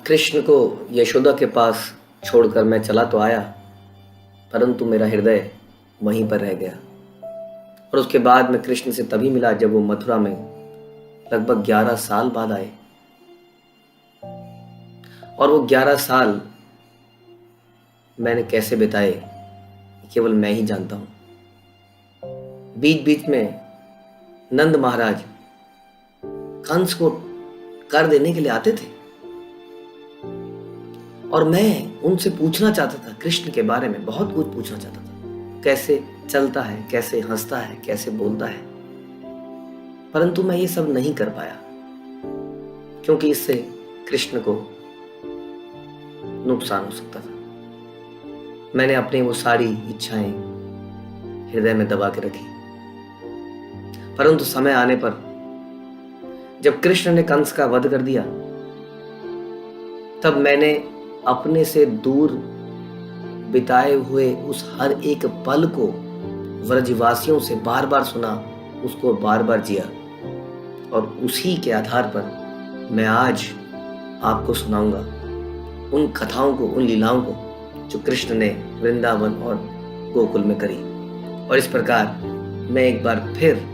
कृष्ण को यशोदा के पास छोड़कर मैं चला तो आया, परंतु मेरा हृदय वहीं पर रह गया। और उसके बाद मैं कृष्ण से तभी मिला जब वो मथुरा में लगभग 11 साल बाद आए। और वो 11 साल मैंने कैसे बिताए केवल मैं ही जानता हूं। बीच बीच में नंद महाराज कंस को कर देने के लिए आते थे और मैं उनसे पूछना चाहता था कृष्ण के बारे में, बहुत कुछ पूछना चाहता था। कैसे चलता है, कैसे हंसता है, कैसे बोलता है। परंतु मैं ये सब नहीं कर पाया क्योंकि इससे कृष्ण को नुकसान हो सकता था। मैंने अपनी वो सारी इच्छाएं हृदय में दबा के रखी। परंतु समय आने पर जब कृष्ण ने कंस का वध कर दिया, तब मैंने अपने से दूर बिताए हुए उस हर एक पल को व्रजवासियों से बार बार सुना, उसको बार बार जिया। और उसी के आधार पर मैं आज आपको सुनाऊंगा उन कथाओं को, उन लीलाओं को जो कृष्ण ने वृंदावन और गोकुल में करी। और इस प्रकार मैं एक बार फिर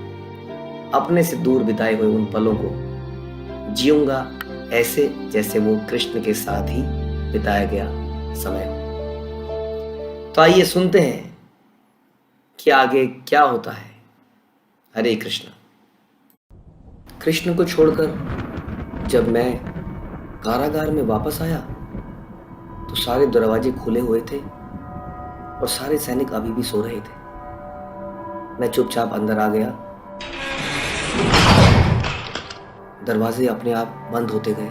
अपने से दूर बिताए हुए उन पलों को जीऊंगा, ऐसे जैसे वो कृष्ण के साथ ही बिताया गया समय हो। तो आइए सुनते हैं कि आगे क्या होता है। हरे कृष्ण। कृष्ण को छोड़कर जब मैं कारागार में वापस आया तो सारे दरवाजे खुले हुए थे और सारे सैनिक अभी भी सो रहे थे। मैं चुपचाप अंदर आ गया। दरवाजे अपने आप बंद होते गए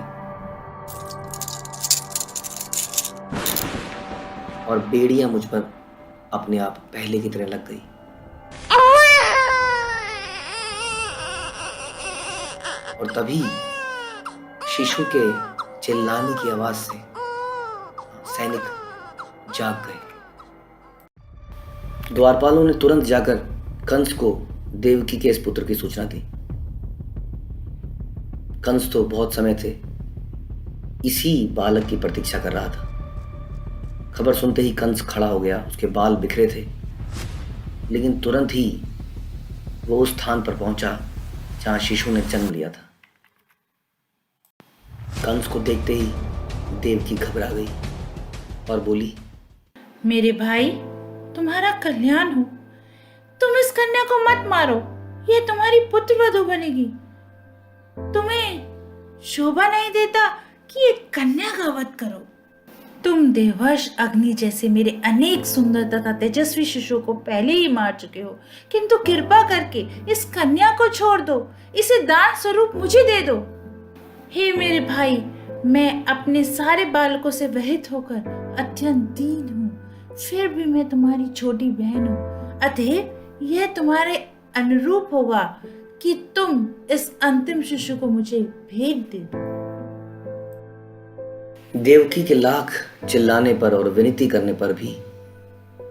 और बेड़ियां मुझ पर अपने आप पहले की तरह लग गई। और तभी शिशु के चिल्लाने की आवाज से सैनिक जाग गए। द्वारपालों ने तुरंत जाकर कंस को देवकी के इस पुत्र की सूचना दी। कंस तो बहुत समय से इसी बालक की प्रतीक्षा कर रहा था। खबर सुनते ही कंस खड़ा हो गया। उसके बाल बिखरे थे, लेकिन तुरंत ही वो उस स्थान पर पहुंचा जहां शिशु ने जन्म लिया था। कंस को देखते ही देवकी घबरा गई और बोली, मेरे भाई, तुम्हारा कल्याण हो। तुम इस कन्या को मत मारो, ये तुम्हारी पुत्रवधू बनेगी। तुम्हें शोभा नहीं देता कि एक कन्या का वध करो। तुम देवर्ष अग्नि जैसे मेरे अनेक सुंदर तथा तेजस्वी शिशु को पहले ही मार चुके हो, किंतु कृपा करके इस कन्या को छोड़ दो, इसे दान स्वरूप मुझे दे दो। हे मेरे भाई, मैं अपने सारे बालकों से वहित होकर अत्यंत दीन हूँ, फिर भी मैं तुम्हारी छोटी बहन हूँ। अतः यह तुम्हारे अनुरूप होगा कि तुम इस अंतिम शिशु को मुझे भेंट दे दो। देवकी के लाख चिल्लाने पर और विनती करने पर भी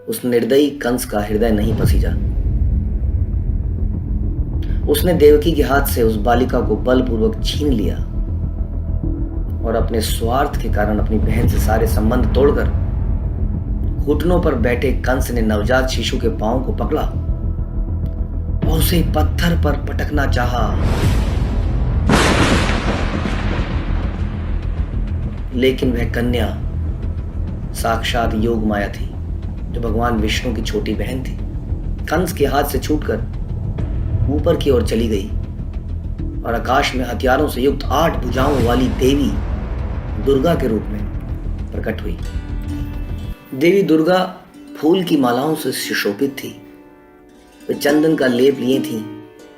उस निर्दयी कंस का हृदय नहीं पसीजा। उसने देवकी के हाथ से उस बालिका को बलपूर्वक छीन लिया और अपने स्वार्थ के कारण अपनी बहन से सारे संबंध तोड़कर घुटनों पर बैठे कंस ने नवजात शिशु के पांव को पकड़ा और उसे पत्थर पर पटकना चाहा, लेकिन वह कन्या साक्षात योग माया थी, जो भगवान विष्णु की छोटी बहन थी। कंस के हाथ से छूटकर ऊपर की ओर चली गई और आकाश में हथियारों से युक्त 8 भुजाओं वाली देवी दुर्गा के रूप में प्रकट हुई। देवी दुर्गा फूल की मालाओं से सुशोभित थी। वे चंदन का लेप लिए थी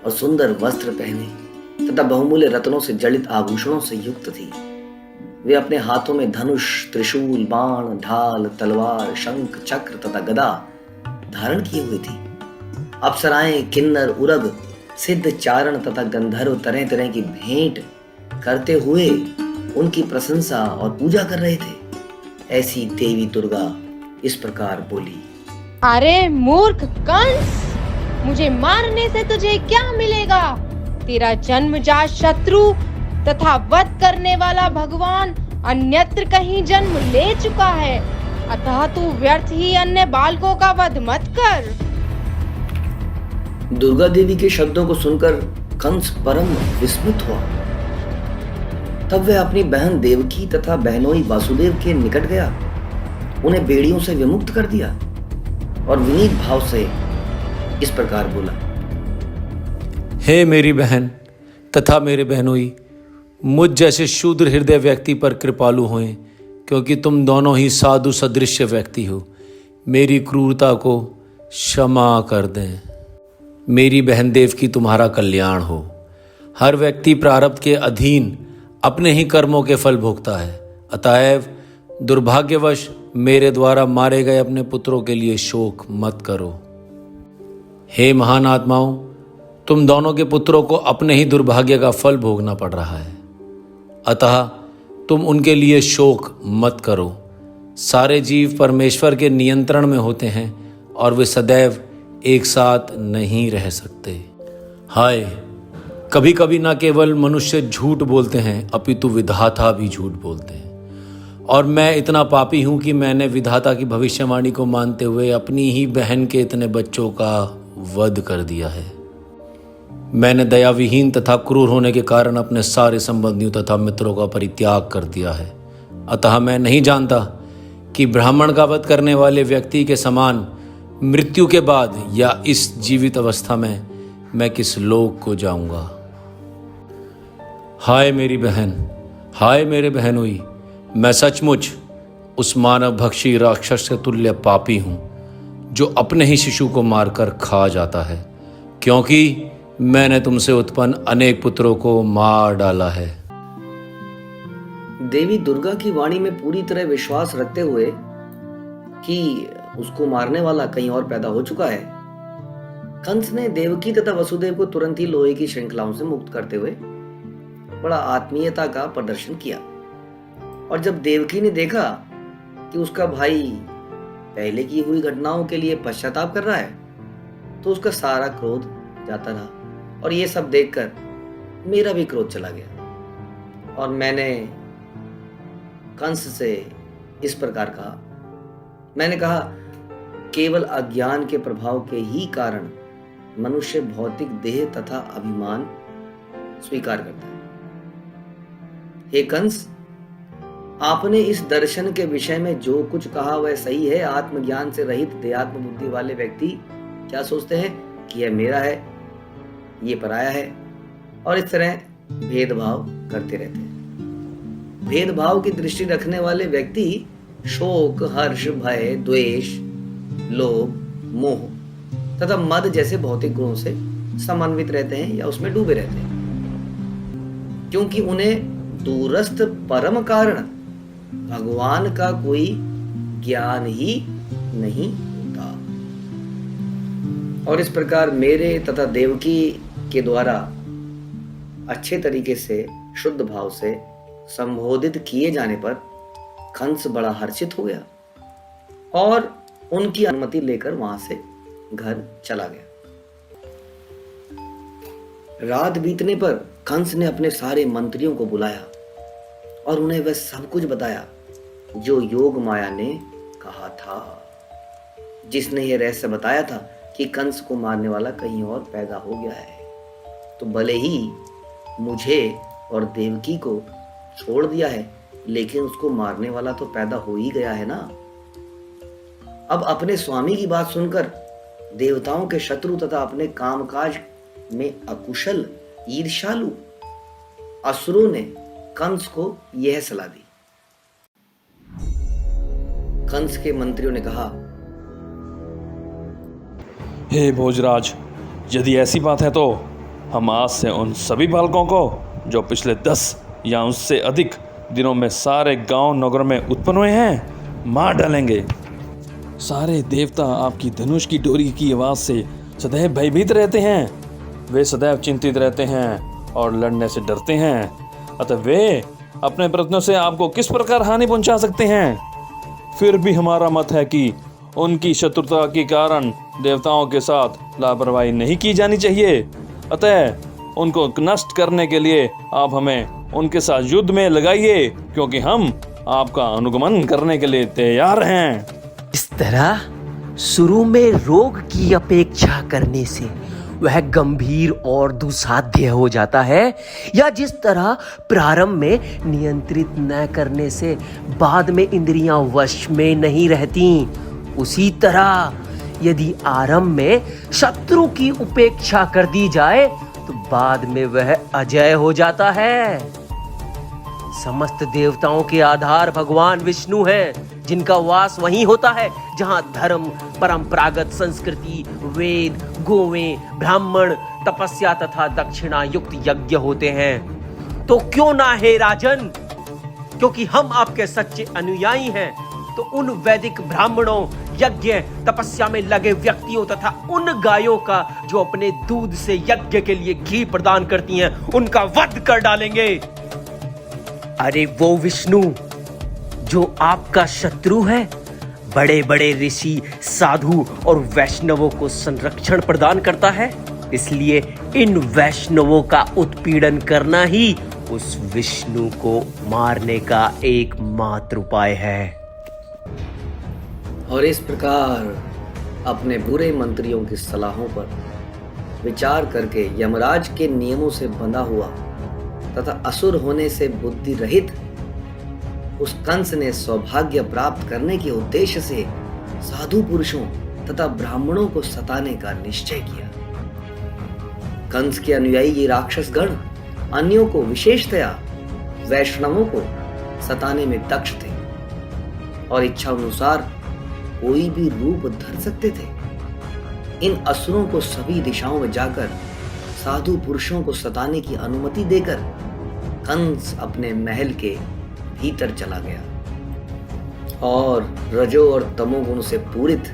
और सुंदर वस्त्र पहने तथा बहुमूल्य रत्नों से जड़ित आभूषणों से युक्त थी। वे अपने हाथों में धनुष, त्रिशूल, बाण, ढाल, तलवार, शंख, चक्र तथा गदा धारण किए हुई थी। अप्सराएं, किन्नर, उरग, सिद्ध, चारण तथा गंधर्व तरह तरह की भेंट करते हुए उनकी प्रशंसा और पूजा कर रहे थे। ऐसी देवी दुर्गा इस प्रकार बोली, अरे मूर्ख कंस, मुझे मारने से तुझे क्या मिलेगा? तेरा जन्मजात शत्रु तथा वध करने वाला भगवान अन्यत्र कहीं जन्म ले चुका है, अतः तू व्यर्थ ही अन्य बालकों का वध मत कर। दुर्गा देवी के शब्दों को सुनकर कंस परम विस्मित हुआ। तब वह अपनी बहन देवकी तथा बहनोई वासुदेव के निकट गया, उन्हें बेड़ियों से विमुक्त कर दिया और विनीत भाव से इस प्रकार बोला। हे मेरी बहन तथा मेरे बहनोई, मुझ जैसे शूद्र हृदय व्यक्ति पर कृपालु होएं, क्योंकि तुम दोनों ही साधु सदृश व्यक्ति हो। मेरी क्रूरता को क्षमा कर दें। मेरी बहन देवकी तुम्हारा कल्याण हो। हर व्यक्ति प्रारब्ध के अधीन अपने ही कर्मों के फल भोगता है, अतएव दुर्भाग्यवश मेरे द्वारा मारे गए अपने पुत्रों के लिए शोक मत करो। हे महान आत्माओं, तुम दोनों के पुत्रों को अपने ही दुर्भाग्य का फल भोगना पड़ रहा है, अतः तुम उनके लिए शोक मत करो। सारे जीव परमेश्वर के नियंत्रण में होते हैं और वे सदैव एक साथ नहीं रह सकते। हाय, कभी कभी न केवल मनुष्य झूठ बोलते हैं, अपितु विधाता भी झूठ बोलते हैं। और मैं इतना पापी हूं कि मैंने विधाता की भविष्यवाणी को मानते हुए अपनी ही बहन के इतने बच्चों का वध कर दिया है। मैंने दयाविहीन तथा क्रूर होने के कारण अपने सारे संबंधियों तथा मित्रों का परित्याग कर दिया है। अतः मैं नहीं जानता कि ब्राह्मण का वध करने वाले व्यक्ति के समान मृत्यु के बाद या इस जीवित अवस्था में मैं किस लोक को जाऊंगा। हाय मेरी बहन, हाय मेरे बहनोई, मैं सचमुच उस मानव भक्षी राक्षस के तुल्य पापी हूं जो अपने ही शिशु को मारकर खा जाता है, क्योंकि मैंने तुमसे उत्पन्न अनेक पुत्रों को मार डाला है। देवी दुर्गा की वाणी में पूरी तरह विश्वास रखते हुए कि उसको मारने वाला कहीं और पैदा हो चुका है, कंस ने देवकी तथा वसुदेव को तुरंत ही लोहे की श्रृंखलाओं से मुक्त करते हुए बड़ा आत्मीयता का प्रदर्शन किया। और जब देवकी ने देखा कि उसका भाई पहले की हुई घटनाओं के लिए पश्चाताप कर रहा है, तो उसका सारा क्रोध जाता रहा। और ये सब देखकर मेरा भी क्रोध चला गया और मैंने कंस से इस प्रकार कहा, मैंने कहा, केवल अज्ञान के प्रभाव के ही कारण मनुष्य भौतिक देह तथा अभिमान स्वीकार करता है। हे कंस, आपने इस दर्शन के विषय में जो कुछ कहा वह सही है। आत्मज्ञान से रहित देहात्म बुद्धि वाले व्यक्ति क्या सोचते हैं कि यह मेरा है, ये पराया है, और इस तरह भेदभाव करते रहते हैं। भेदभाव की दृष्टि रखने वाले व्यक्ति शोक, हर्ष, भय, द्वेष, लोभ, मोह तथा मद जैसे भौतिक गुणों से समन्वित रहते हैं या उसमें डूबे रहते हैं, क्योंकि उन्हें दूरस्थ परम कारण भगवान का कोई ज्ञान ही नहीं होता। और इस प्रकार मेरे तथा देवकी के द्वारा अच्छे तरीके से शुद्ध भाव से संबोधित किए जाने पर कंस बड़ा हर्षित हो गया और उनकी अनुमति लेकर वहां से घर चला गया। रात बीतने पर कंस ने अपने सारे मंत्रियों को बुलाया और उन्हें वह सब कुछ बताया जो योग माया ने कहा था। जिसने यह रहस्य बताया था कि कंस को मारने वाला कहीं और पैदा हो गया है, तो भले ही मुझे और देवकी को छोड़ दिया है, लेकिन उसको मारने वाला तो पैदा हो ही गया है ना। अब अपने स्वामी की बात सुनकर देवताओं के शत्रु तथा अपने कामकाज में अकुशल ईर्ष्यालु असुरों ने कंस को यह सलाह दी। कंस के मंत्रियों ने कहा, हे भोजराज, यदि ऐसी बात है तो हम आज से उन सभी बालकों को जो पिछले 10 या उससे अधिक दिनों में सारे गांव नगर में उत्पन्न हुए हैं मार डालेंगे। सारे देवता आपकी धनुष की डोरी की आवाज़ से सदैव भयभीत रहते हैं। वे सदैव चिंतित रहते हैं और लड़ने से डरते हैं, अतः वे अपने प्रयत्नों से आपको किस प्रकार हानि पहुंचा सकते हैं। फिर भी हमारा मत है कि उनकी शत्रुता के कारण देवताओं के साथ लापरवाही नहीं की जानी चाहिए, अतः उनको नष्ट करने के लिए आप हमें उनके साथ युद्ध में लगाइए, क्योंकि हम आपका अनुगमन करने के लिए तैयार हैं। इस तरह शुरू में रोग की अपेक्षा करने से वह गंभीर और दुस्साध्य हो जाता है, या जिस तरह प्रारंभ में नियंत्रित न करने से बाद में इंद्रियां वश में नहीं रहती, उसी तरह यदि आरंभ में शत्रु की उपेक्षा कर दी जाए तो बाद में वह अजय हो जाता है। समस्त देवताओं के आधार भगवान विष्णु हैं, जिनका वास वहीं होता है जहां धर्म, परंपरागत संस्कृति, वेद, गोवें, ब्राह्मण, तपस्या तथा दक्षिणा युक्त यज्ञ होते हैं। तो क्यों ना हे राजन, क्योंकि हम आपके सच्चे अनुयायी हैं, तो उन वैदिक ब्राह्मणों, यज्ञ, तपस्या में लगे व्यक्तियों तथा उन गायों का जो अपने दूध से यज्ञ के लिए घी प्रदान करती हैं, उनका वध कर डालेंगे। अरे वो विष्णु जो आपका शत्रु है, बड़े बड़े ऋषि, साधु और वैष्णवों को संरक्षण प्रदान करता है, इसलिए इन वैष्णवों का उत्पीड़न करना ही उस विष्णु को मारने का एकमात्र उपाय है। और इस प्रकार अपने बुरे मंत्रियों की सलाहों पर विचार करके यमराज के नियमों से बंधा हुआ तथा असुर होने से बुद्धि रहित उस कंस ने सौभाग्य प्राप्त करने के उद्देश्य से साधु पुरुषों तथा ब्राह्मणों को सताने का निश्चय किया। कंस के अनुयायी ये राक्षस गण अन्यों को, विशेषतया वैष्णवों को सताने में दक्ष थे और इच्छा अनुसार कोई भी रूप धर सकते थे। इन असुरों को सभी दिशाओं में जाकर साधु पुरुषों को सताने की अनुमति देकर कंस अपने महल के भीतर चला गया और रजो और तमोगुण से पूरित,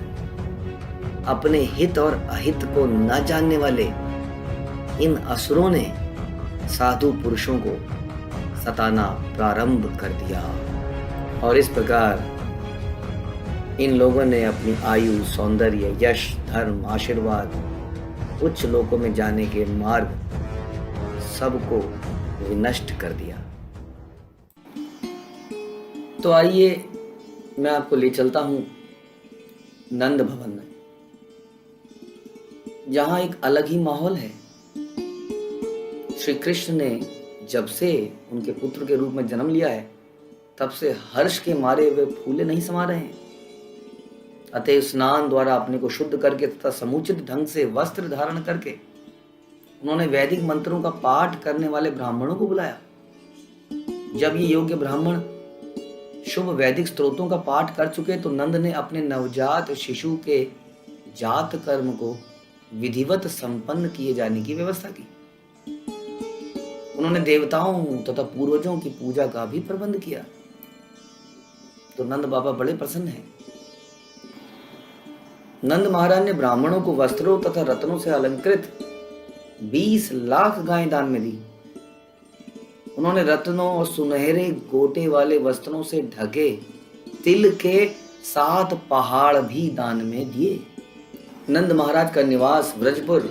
अपने हित और अहित को न जानने वाले इन असुरों ने साधु पुरुषों को सताना प्रारंभ कर दिया। और इस प्रकार इन लोगों ने अपनी आयु, सौंदर्य, यश, धर्म, आशीर्वाद, उच्च लोकों में जाने के मार्ग सबको विनष्ट कर दिया। तो आइए मैं आपको ले चलता हूं नंद भवन में, जहां एक अलग ही माहौल है। श्री कृष्ण ने जब से उनके पुत्र के रूप में जन्म लिया है, तब से हर्ष के मारे वे फूले नहीं समा रहे हैं। अतः स्नान द्वारा अपने को शुद्ध करके तथा समुचित ढंग से वस्त्र धारण करके उन्होंने वैदिक मंत्रों का पाठ करने वाले ब्राह्मणों को बुलाया। जब ये योग्य ब्राह्मण शुभ वैदिक स्तोत्रों का पाठ कर चुके तो नंद ने अपने नवजात शिशु के जात कर्म को विधिवत संपन्न किए जाने की व्यवस्था की। उन्होंने देवताओं तथा पूर्वजों की पूजा का भी प्रबंध किया। तो नंद बाबा बड़े प्रसन्न हैं। नंद महाराज ने ब्राह्मणों को वस्त्रों तथा रत्नों से अलंकृत 20 लाख गायें दान में दी। उन्होंने रत्नों और सुनहरे गोटे वाले वस्त्रों से ढके तिल के 7 पहाड़ भी दान में दिए। नंद महाराज का निवास ब्रजपुर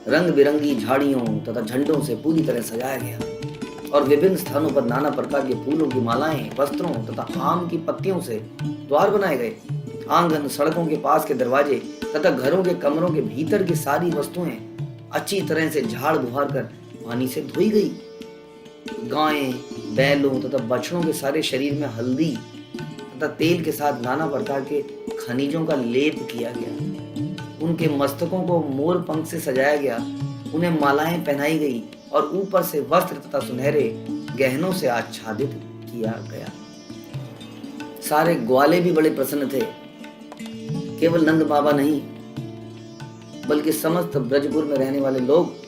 रंग बिरंगी झाड़ियों तथा झंडों से पूरी तरह सजाया गया और विभिन्न स्थानों पर नाना प्रकार के फूलों की मालाएं, वस्त्रों तथा आम की पत्तियों से द्वार बनाए गए। आंगन, सड़कों के पास के दरवाजे तथा घरों के कमरों के भीतर की सारी वस्तुएं अच्छी तरह से झाड़ बुहार कर पानी से धोई गई। गायें, बैलों तथा बछड़ों के सारे शरीर में हल्दी तथा तेल के साथ नाना प्रकार के खनिजों का लेप किया गया। उनके मस्तकों को मोर पंख से सजाया गया, उन्हें मालाएं पहनाई गई और ऊपर से वस्त्र तथा सुनहरे गहनों से आच्छादित किया गया। सारे ग्वाले भी बड़े प्रसन्न थे। केवल नंद बाबा नहीं, बल्कि समस्त ब्रजपुर में रहने वाले लोग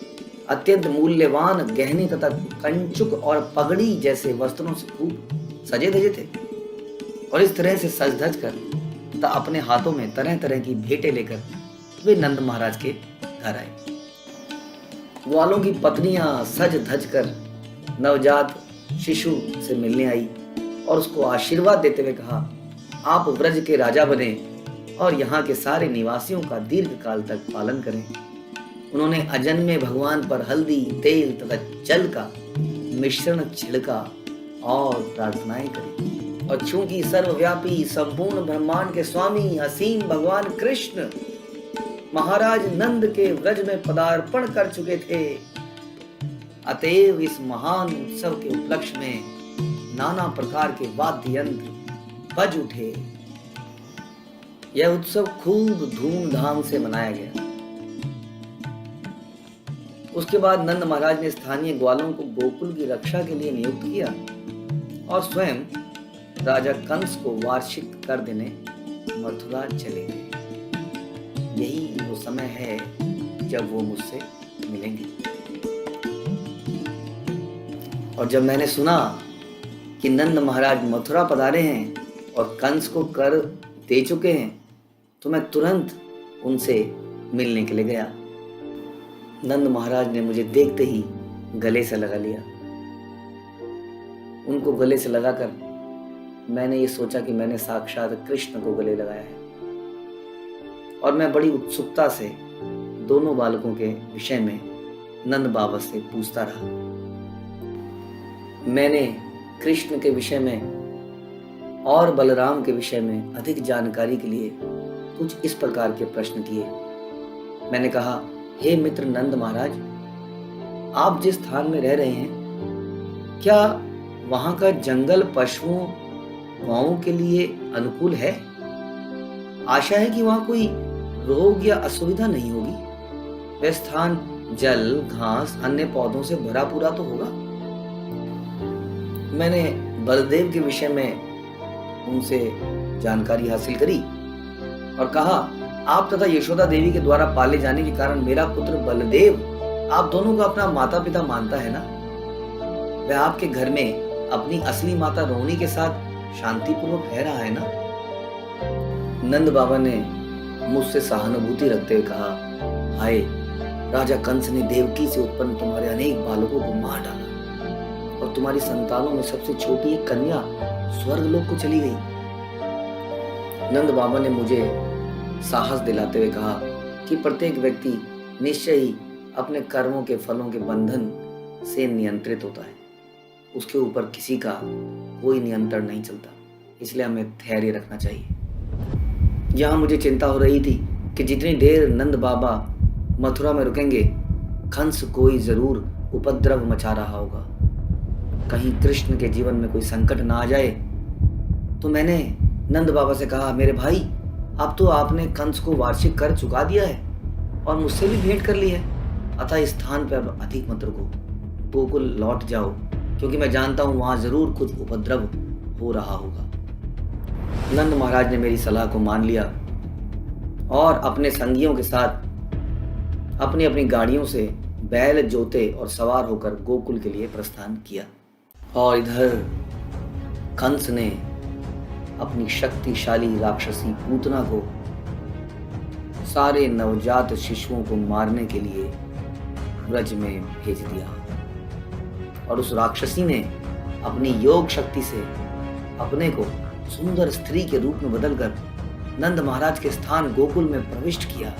अत्यंत मूल्यवान गहने तथा कंचुक और पगड़ी जैसे वस्त्रों से खूब सजे धजे थे और इस तरह से सज धज कर तथा अपने हाथों में तरह तरह की भेंटें लेकर वे नंद महाराज के घर आए। ग्वालों की पत्नियां सज धज कर नवजात शिशु से मिलने आई और उसको आशीर्वाद देते हुए कहा, आप व्रज के राजा बने और यहाँ के सारे निवासियों का दीर्घ काल तक पालन करें। उन्होंने अजन्मे भगवान पर हल्दी, तेल तथा जल का मिश्रण छिड़का और प्रार्थनाएं करी। और चूंकि सर्वव्यापी संपूर्ण ब्रह्मांड के स्वामी असीम भगवान कृष्ण महाराज नंद के व्रज में पदार्पण कर चुके थे, अतएव इस महान उत्सव के उपलक्ष्य में नाना प्रकार के वाद्य यंत्र बज उठे। यह उत्सव खूब धूमधाम से मनाया गया। उसके बाद नंद महाराज ने स्थानीय ग्वालों को गोकुल की रक्षा के लिए नियुक्त किया और स्वयं राजा कंस को वार्षिक कर देने मथुरा चले गए। यही वो समय है जब वो मुझसे मिलेंगे। और जब मैंने सुना कि नंद महाराज मथुरा पधारे हैं और कंस को कर दे चुके हैं, तो मैं तुरंत उनसे मिलने के लिए गया। नंद महाराज ने मुझे देखते ही गले से लगा लिया। उनको गले से लगाकर मैंने ये सोचा कि मैंने साक्षात कृष्ण को गले लगाया है। और मैं बड़ी उत्सुकता से दोनों बालकों के विषय में नंद बाबा से पूछता रहा। मैंने कृष्ण के विषय में और बलराम के विषय में अधिक जानकारी के लिए कुछ इस प्रकार के प्रश्न किए। मैंने कहा, हे मित्र नंद महाराज, आप जिस स्थान में रह रहे हैं, क्या वहां का जंगल पशुओं गौओं के लिए अनुकूल है? आशा है कि वहां कोई रोग या असुविधा नहीं होगी। वह स्थान जल, घास, अन्य पौधों से भरा पूरा तो होगा। मैंने बलदेव के विषय में उनसे जानकारी हासिल करी और कहा, आप तथा यशोदा देवी के द्वारा पाले जाने के कारण मेरा पुत्र बलदेव आप दोनों को अपना माता पिता मानता है ना? वह आपके घर में अपनी असली माता रोहिणी के साथ शांतिपूर्वक रह रहा है ना? नंद बाबा ने मुझसे सहानुभूति रखते हुए कहा, हाय, राजा कंस ने देवकी से उत्पन्न तुम्हारे अनेक बालकों को मार डाला और तुम्हारी संतानों में सबसे छोटी एक कन्या स्वर्गलोक को चली गई। नंद बाबा ने मुझे साहस दिलाते हुए कहा कि प्रत्येक व्यक्ति निश्चय ही अपने कर्मों के फलों के बंधन से नियंत्रित होता है। उसके ऊपर किसी का कोई नियंत्रण नहीं चलता, इसलिए हमें धैर्य रखना चाहिए। यहाँ मुझे चिंता हो रही थी कि जितनी देर नंद बाबा मथुरा में रुकेंगे, कंस कोई जरूर उपद्रव मचा रहा होगा। कहीं कृष्ण के जीवन में कोई संकट ना आ जाए। तो मैंने नंद बाबा से कहा, मेरे भाई, अब तो आपने कंस को वार्षिक कर चुका दिया है और मुझसे भी भेंट कर ली है, अतः इस स्थान पर अब अधिक मत रुको, गोकुल लौट जाओ, क्योंकि मैं जानता हूं वहां जरूर कुछ उपद्रव हो रहा होगा। नंद महाराज ने मेरी सलाह को मान लिया और अपने संगियों के साथ अपनी अपनी गाड़ियों से बैल जोते और सवार होकर गोकुल के लिए प्रस्थान किया। और इधर कंस ने अपनी शक्तिशाली राक्षसी पूतना को सारे नवजात शिशुओं को मारने के लिए ब्रज में भेज दिया। और उस राक्षसी ने अपनी योग शक्ति से अपने को सुंदर स्त्री के रूप में बदलकर नंद महाराज के स्थान गोकुल में प्रविष्ट किया।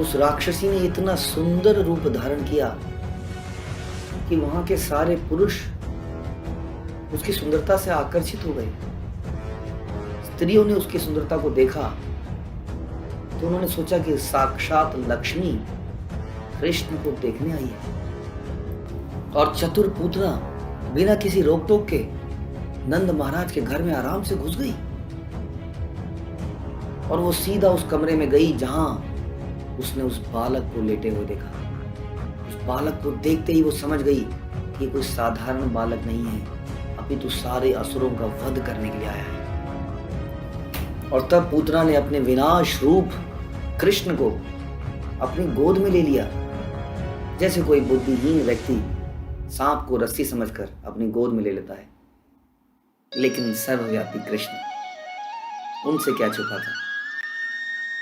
उस राक्षसी ने इतना सुंदर रूप धारण किया कि वहां के सारे पुरुष उसकी सुंदरता से आकर्षित हो गए। स्त्रियों ने उसकी सुंदरता को देखा तो उन्होंने सोचा कि साक्षात लक्ष्मी कृष्ण को देखने आई है। और चतुर पूतना बिना किसी रोक टोक के नंद महाराज के घर में आराम से घुस गई और वो सीधा उस कमरे में गई जहां उसने उस बालक को लेटे हुए देखा। उस बालक को देखते ही वो समझ गई कि ये कोई साधारण बालक नहीं है, अपितु सारे असुरों का वध करने के लिए आया है। और तब पूतना ने अपने विनाश रूप कृष्ण को अपनी गोद में ले लिया, जैसे कोई बुद्धिहीन व्यक्ति सांप को रस्सी समझकर अपनी गोद में ले लेता है। लेकिन सर्वव्यापी कृष्ण उनसे क्या छुपा था।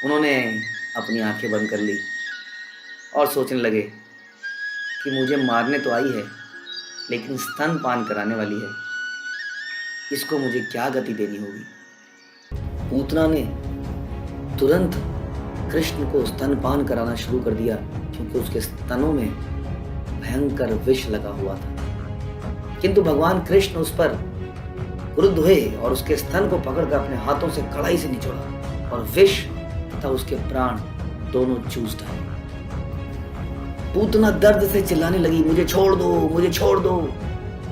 उन्होंने अपनी आंखें बंद कर ली और सोचने लगे कि मुझे मारने तो आई है, लेकिन स्तनपान कराने वाली है, इसको मुझे क्या गति देनी होगी। पूतना ने तुरंत कृष्ण को स्तनपान कराना शुरू कर दिया, क्योंकि उसके स्तनों में भयंकर विष लगा हुआ था। किंतु भगवान कृष्ण उस पर क्रुद्ध हुए और उसके स्तन को पकड़कर अपने हाथों से कड़ाई से निचोड़ा और विष तथा उसके प्राण दोनों चूस डाले। पूतना दर्द से चिल्लाने लगी, मुझे छोड़ दो, मुझे छोड़ दो,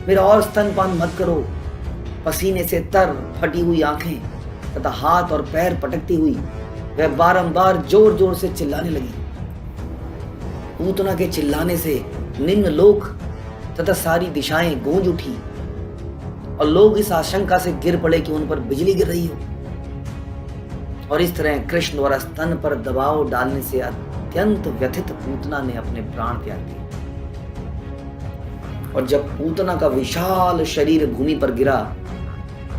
मेरा और स्तनपान मत करो। पसीने से तर फटी हुई आंखें तथा हाथ और पैर पटकती हुई वह बारंबार जोर जोर से चिल्लाने लगी। पूतना के चिल्लाने से निम्न लोक तथा सारी दिशाएं गूंज उठी और लोग इस आशंका से गिर पड़े कि उन पर बिजली गिर रही हो। और इस तरह कृष्ण द्वारा स्तन पर दबाव डालने से अत्यंत व्यथित पूतना ने अपने प्राण त्याग दिए। और जब पूतना का विशाल शरीर भूमि पर गिरा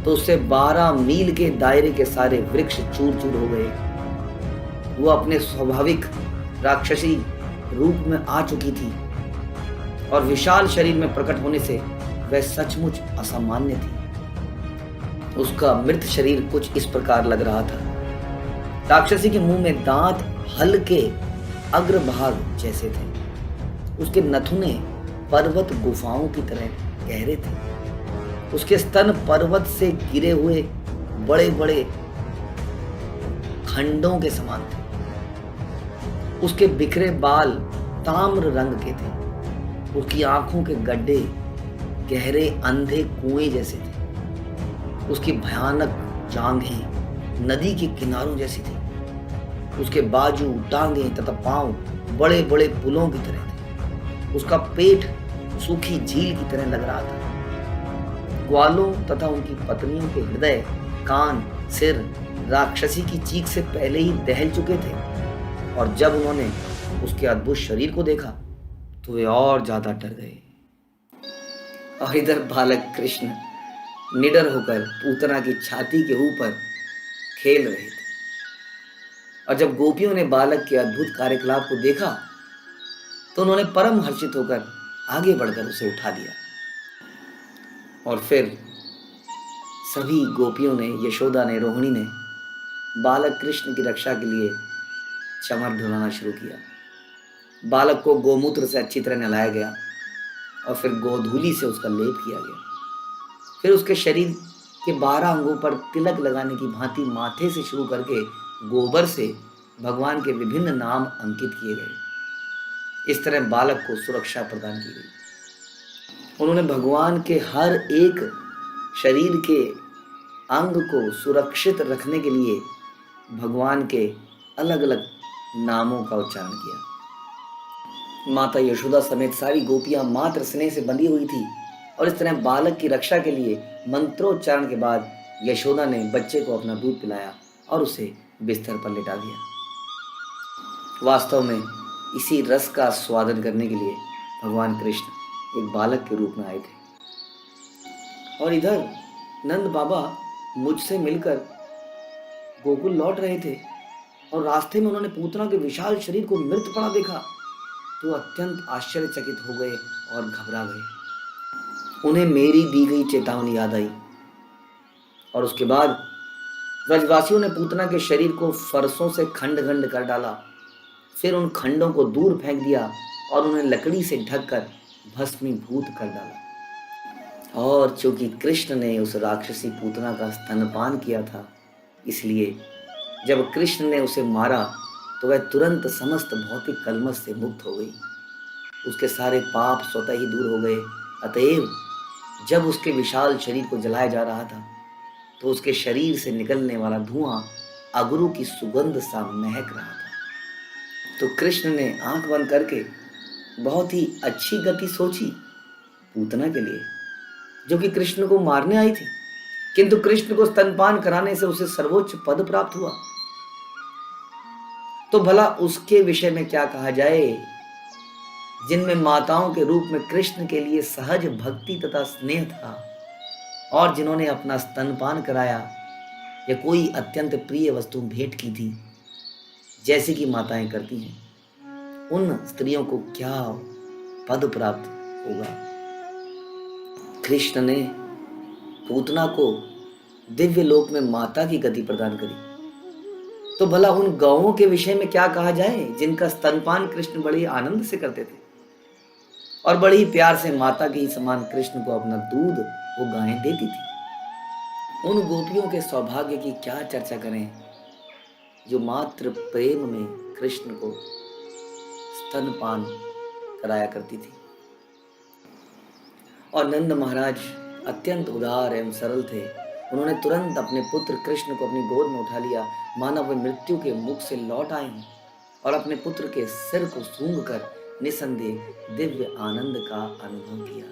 तो उससे 12 मील के दायरे के सारे वृक्ष चूर चूर हो गए। वो अपने स्वाभाविक राक्षसी रूप में आ चुकी थी और विशाल शरीर में प्रकट होने से वह सचमुच असामान्य थी। उसका मृत शरीर कुछ इस प्रकार लग रहा था। राक्षसी के मुंह में दांत हल्के अग्रभाग जैसे थे। उसके नथुने पर्वत गुफाओं की तरह गहरे थे। उसके स्तन पर्वत से गिरे हुए बड़े बड़े खंडों के समान थे। उसके बिखरे बाल ताम्र रंग के थे। उसकी आंखों के गड्ढे गहरे अंधे कुएं जैसे थे। उसकी भयानक जांघें नदी के किनारों जैसी थी। उसके बाजू, टांगें तथा पांव बड़े बड़े पुलों की तरह थे। उसका पेट सूखी झील की तरह लग रहा था। ग्वालों तथा उनकी पत्नियों के हृदय, कान, सिर राक्षसी की चीख से पहले ही दहल चुके थे और जब उन्होंने उसके अद्भुत शरीर को देखा तो वे और ज्यादा डर गए। और इधर बालक कृष्ण निडर होकर पूतना की छाती के ऊपर खेल रहे थे। और जब गोपियों ने बालक के अद्भुत कार्यकलाप को देखा तो उन्होंने परम हर्षित होकर आगे बढ़कर उसे उठा लिया। और फिर सभी गोपियों ने, यशोदा ने, रोहिणी ने बालक कृष्ण की रक्षा के लिए चमर ढुलाना शुरू किया। बालक को गोमूत्र से अच्छी तरह नहलाया गया और फिर गोधूली से उसका लेप किया गया। फिर उसके शरीर के 12 अंगों पर तिलक लगाने की भांति माथे से शुरू करके गोबर से भगवान के विभिन्न नाम अंकित किए गए। इस तरह बालक को सुरक्षा प्रदान की गई। उन्होंने भगवान के हर एक शरीर के अंग को सुरक्षित रखने के लिए भगवान के अलग अलग नामों का उच्चारण किया। माता यशोदा समेत सारी गोपियां मात्र स्नेह से बंधी हुई थी और इस तरह बालक की रक्षा के लिए मंत्रोच्चारण के बाद यशोदा ने बच्चे को अपना दूध पिलाया और उसे बिस्तर पर लिटा दिया। वास्तव में इसी रस का स्वादन करने के लिए भगवान कृष्ण एक बालक के रूप में आए थे। और इधर नंद बाबा मुझसे मिलकर गोकुल लौट रहे थे और रास्ते में उन्होंने पूतना के विशाल शरीर को मृत पड़ा देखा तो अत्यंत आश्चर्यचकित हो गए और घबरा गए। उन्हें मेरी दी गई चेतावनी याद आई और उसके बाद ब्रजवासियों ने पूतना के शरीर को फरसों से खंड खंड कर डाला। फिर उन खंडों को दूर फेंक दिया और उन्हें लकड़ी से ढककर भस्मीभूत कर डाला। और चूंकि कृष्ण ने उस राक्षसी पूतना का स्तनपान किया था, इसलिए जब कृष्ण ने उसे मारा तो वह तुरंत समस्त भौतिक कलमश से मुक्त हो गई। उसके सारे पाप स्वतः ही दूर हो गए। अतएव जब उसके विशाल शरीर को जलाया जा रहा था तो उसके शरीर से निकलने वाला धुआं अगरू की सुगंध सा महक रहा था। तो कृष्ण ने आंख बंद करके बहुत ही अच्छी गति सोची पूतना के लिए, जो कि कृष्ण को मारने आई थी, किंतु कृष्ण को स्तनपान कराने से उसे सर्वोच्च पद प्राप्त हुआ। तो भला उसके विषय में क्या कहा जाए, जिनमें माताओं के रूप में कृष्ण के लिए सहज भक्ति तथा स्नेह था और जिन्होंने अपना स्तनपान कराया या कोई अत्यंत प्रिय वस्तु भेंट की थी, जैसे कि माताएं करती हैं, उन स्त्रियों को क्या पद प्राप्त होगा। कृष्ण ने पूतना को दिव्य लोक में माता की गति प्रदान करी, तो भला उन गौओं के विषय में क्या कहा जाए जिनका स्तनपान कृष्ण बड़े आनंद से करते थे। और बड़ी ही प्यार से माता के ही समान कृष्ण को अपना दूध वो गायें देती थी। उन गोपियों के सौभाग्य की क्या चर्चा करें जो मात्र प्रेम में कृष्ण को स्तनपान कराया करती थी। और नंद महाराज अत्यंत उदार एवं सरल थे। उन्होंने तुरंत अपने पुत्र कृष्ण को अपनी गोद में उठा लिया, मानो वे मृत्यु के मुख से लौट आए हों, और अपने पुत्र के सिर को सूंघकर निसंदेह दिव्य आनंद का अनुभव किया।